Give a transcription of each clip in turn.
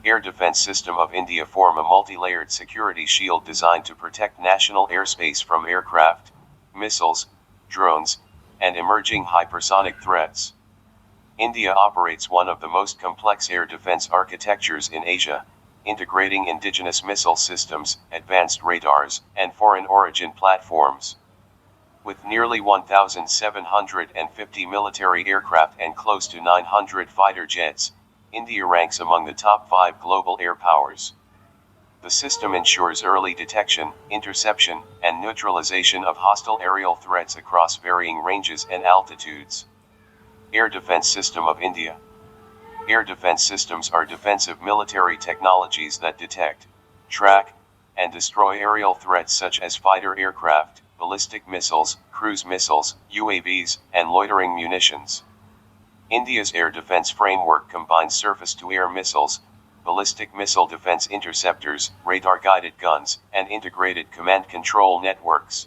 Air Defence System of India form a multi-layered security shield designed to protect national airspace from aircraft, missiles, drones, and emerging hypersonic threats. India operates one of the most complex air defense architectures in Asia, integrating indigenous missile systems, advanced radars, and foreign origin platforms. With nearly 1,750 military aircraft and close to 900 fighter jets, India ranks among the top 5 global air powers. The system ensures early detection, interception, and neutralization of hostile aerial threats across varying ranges and altitudes. Air Defence System of India. Air defense systems are defensive military technologies that detect, track, and destroy aerial threats such as fighter aircraft, ballistic missiles, cruise missiles, UAVs, and loitering munitions. India's air defense framework combines surface-to-air missiles, ballistic missile defense interceptors, radar-guided guns, and integrated command-control networks.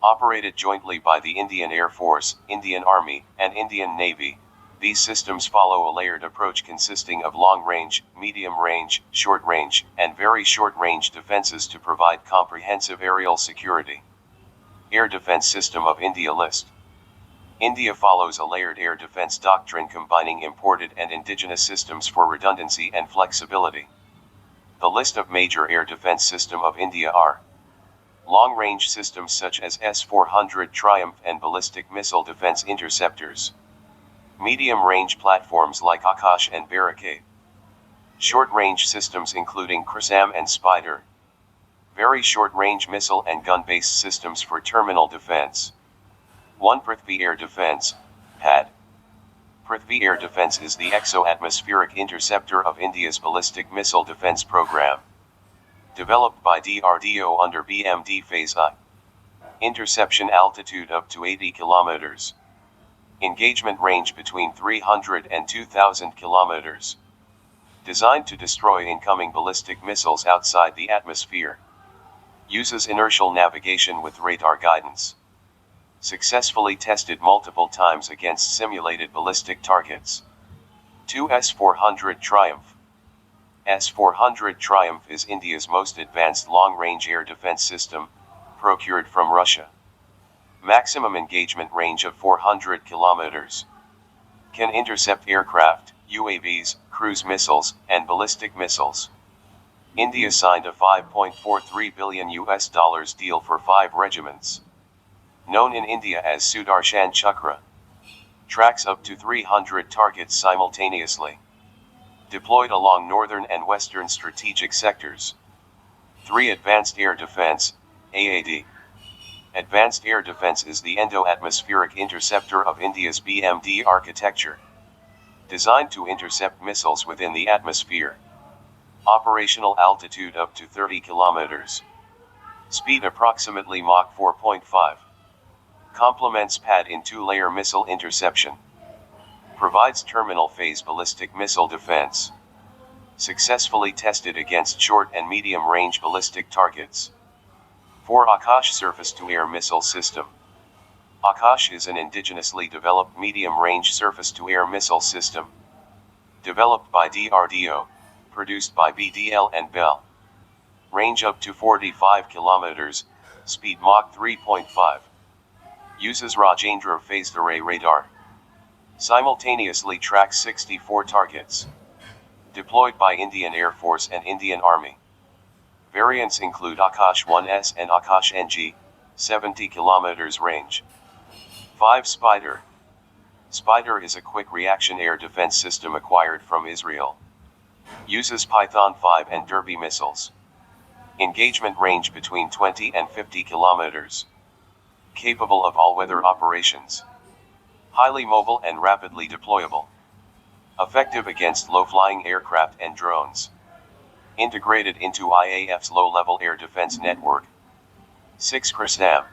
Operated jointly by the Indian Air Force, Indian Army, and Indian Navy, these systems follow a layered approach consisting of long-range, medium-range, short-range, and very short-range defenses to provide comprehensive aerial security. Air Defense System of India List. India follows a layered air defense doctrine combining imported and indigenous systems for redundancy and flexibility. The list of major air defense system of India are: long-range systems such as S-400 Triumph and ballistic missile defense interceptors. Medium-range platforms like Akash and Barak-8. Short-range systems including QRSAM and Spider. Very short-range missile and gun-based systems for terminal defense. 1. Prithvi Air Defense, PAD. Prithvi Air Defense is the exo-atmospheric interceptor of India's ballistic missile defense program. Developed by DRDO under BMD Phase I. Interception altitude up to 80 kilometers. Engagement range between 300 and 2,000 kilometers. Designed to destroy incoming ballistic missiles outside the atmosphere. Uses inertial navigation with radar guidance. Successfully tested multiple times against simulated ballistic targets. 2. S-400 Triumph. S-400 Triumph is India's most advanced long-range air defense system, procured from Russia. Maximum engagement range of 400 kilometers. Can intercept aircraft, UAVs, cruise missiles, and ballistic missiles. India signed a $5.43 billion deal for 5 regiments. Known in India as Sudarshan Chakra. Tracks up to 300 targets simultaneously. Deployed along northern and western strategic sectors. 3. Advanced Air Defense, AAD. Advanced Air Defense is the endo-atmospheric interceptor of India's BMD architecture. Designed to intercept missiles within the atmosphere. Operational altitude up to 30 kilometers. Speed approximately Mach 4.5. Complements PAD in 2-layer missile interception. Provides terminal phase ballistic missile defense. Successfully tested against short and medium range ballistic targets. 4. Akash surface-to-air missile system. Akash is an indigenously developed medium-range surface-to-air missile system. Developed by DRDO, produced by BDL and Bell. Range up to 45 kilometers, speed Mach 3.5. Uses Rajendra phased array radar. Simultaneously tracks 64 targets. Deployed by Indian Air Force and Indian Army. Variants include Akash 1S and Akash NG, 70 kilometers range. 5. Spider. Spider is a quick reaction air defense system acquired from Israel. Uses Python 5 and Derby missiles. Engagement range between 20 and 50 kilometers. Capable of all-weather operations. Highly mobile and rapidly deployable. Effective against low-flying aircraft and drones. Integrated into IAF's low-level air defense network. 6. QRSAM.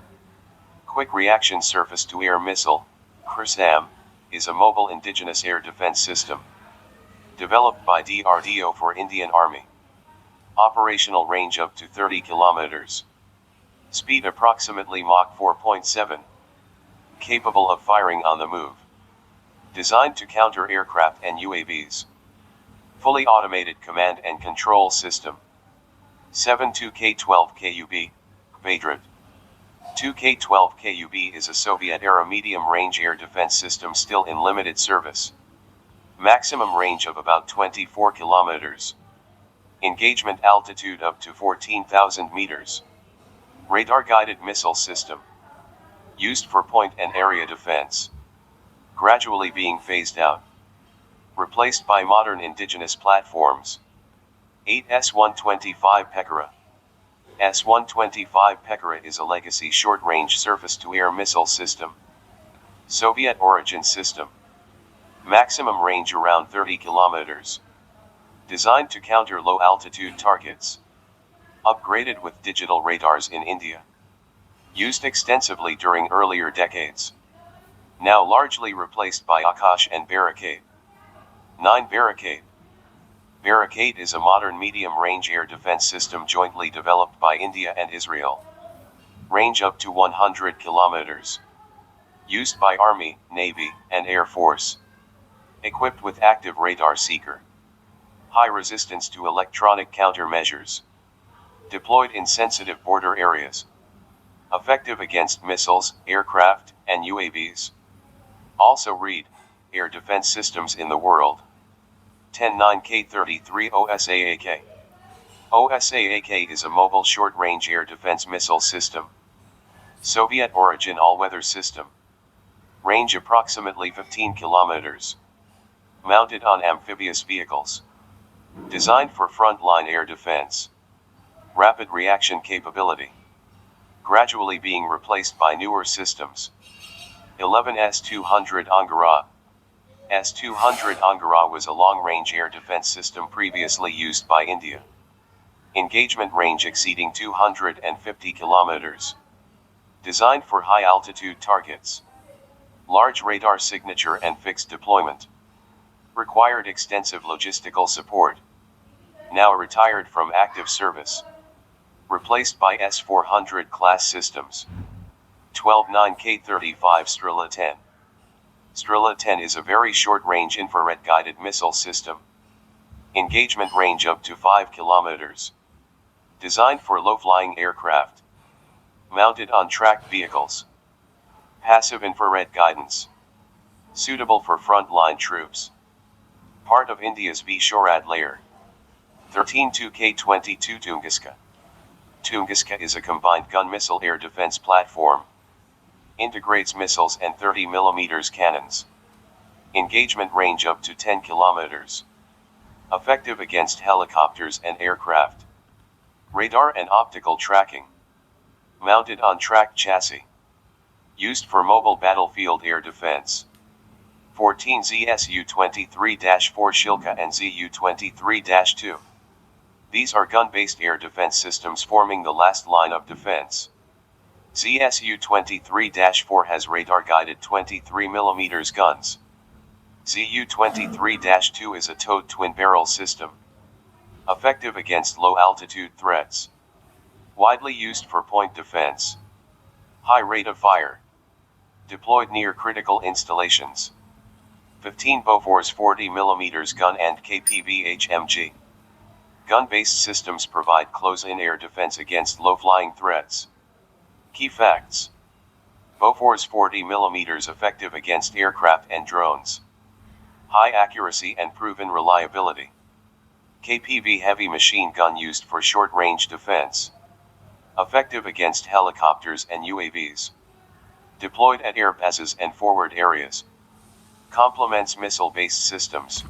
Quick Reaction Surface-to-Air Missile, QRSAM, is a mobile indigenous air defense system. Developed by DRDO for Indian Army. Operational range up to 30 kilometers. Speed approximately Mach 4.7. Capable of firing on the move. Designed to counter aircraft and UAVs. Fully automated command and control system. 72K-12KUB, Baydrat. 2K-12KUB is a Soviet-era medium-range air defense system still in limited service. Maximum range of about 24 kilometers. Engagement altitude up to 14,000 meters. Radar-guided missile system. Used for point and area defense. Gradually being phased out. Replaced by modern indigenous platforms. 8 S-125 Pekara. S-125 Pekara is a legacy short-range surface-to-air missile system. Soviet origin system. Maximum range around 30 kilometers. Designed to counter low-altitude targets. Upgraded with digital radars in India. Used extensively during earlier decades. Now largely replaced by Akash and Barak-8. 9 Barak-8. Barak-8 is a modern medium-range air defense system jointly developed by India and Israel. Range up to 100 kilometers. Used by Army, Navy, and Air Force. Equipped with active radar seeker. High resistance to electronic countermeasures. Deployed in sensitive border areas. Effective against missiles, aircraft, and UAVs. Also read, Air Defense Systems in the World. 10-9K-33 OSAAK. OSAAK is a mobile short-range air defense missile system. Soviet origin all-weather system. Range approximately 15 kilometers. Mounted on amphibious vehicles. Designed for frontline air defense. Rapid reaction capability. Gradually being replaced by newer systems. 11 S-200 Angara. S-200 Angara was a long-range air defense system previously used by India. Engagement range exceeding 250 kilometers. Designed for high-altitude targets. Large radar signature and fixed deployment. Required extensive logistical support. Now retired from active service. Replaced by S-400 class systems. 12-9K-35 Strela-10. Strela-10 is a very short-range infrared-guided missile system. Engagement range up to 5 kilometers. Designed for low-flying aircraft. Mounted on tracked vehicles. Passive infrared guidance. Suitable for frontline troops. Part of India's V-SHORAD layer. 13-2K-22 Tunguska. Tunguska is a combined gun missile air defense platform. Integrates missiles and 30mm cannons. Engagement range up to 10 kilometers. Effective against helicopters and aircraft. Radar and optical tracking. Mounted on tracked chassis. Used for mobile battlefield air defense. 14 ZSU-23-4 Shilka and ZU-23-2. These are gun-based air defense systems forming the last line of defense. ZSU-23-4 has radar-guided 23mm guns. ZU-23-2 is a towed twin-barrel system. Effective against low-altitude threats. Widely used for point defense. High rate of fire. Deployed near critical installations. 15 Bofors 40mm gun and KPV HMG. Gun-based systems provide close-in air defense against low-flying threats. Key facts. Bofors 40mm effective against aircraft and drones. High accuracy and proven reliability. KPV heavy machine gun used for short-range defense. Effective against helicopters and UAVs. Deployed at air bases and forward areas. Complements missile-based systems.